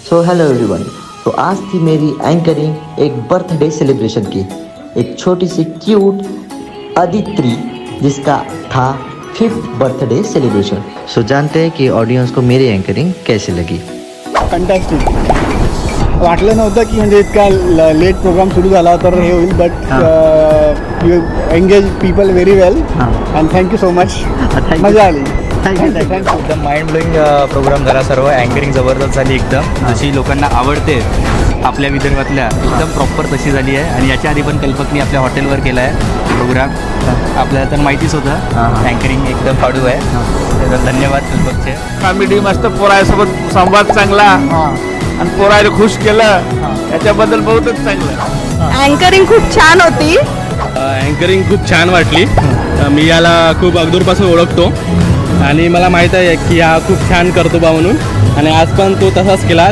So hello everyone. तो आज थी मेरी एंकरिंग एक बर्थडे सेलिब्रेशन की, एक छोटी सी क्यूट अदिति जिसका था 5th बर्थडे सेलिब्रेशन। सो जानते हैं कि ऑडियंस को मेरी एंकरिंग कैसी लगी। फंटॅस्टिक. वाटलं नव्हतं की म्हणजे इतका लेट प्रोग्राम सुरू झाला तर हे होईल, but you engage people very well and thank you so much. मजा आली. थँक्यू. एकदम माइंड ब्लोईंग प्रोग्राम झाला. सर्व अँकरिंग जबरदस्त झाली एकदम, जशी लोकांना आवडते आपल्या विदर्भातल्या, एकदम प्रॉपर तशी झाली आहे. आणि याच्या आधी पण कल्पकनी आपल्या हॉटेलवर केला आहे प्रोग्राम, आपल्याला तर माहितीच होतं. अँकरिंग एकदम फाडू आहे, तर धन्यवाद कल्पकचे. कॉमेडी मस्त, पोरायसोबत संवाद चांगला आणि पोरायला खुश केलं, याच्याबद्दल बहुतच चांगलं. अँकरिंग खूप छान होती. अँकरिंग खूप छान वाटली. मी याला खूप अगोदरपासून ओळखतो आणि मला माहीत आहे की हा खूप छान करतो बा म्हणून, आणि आज पण तो तसाच केला.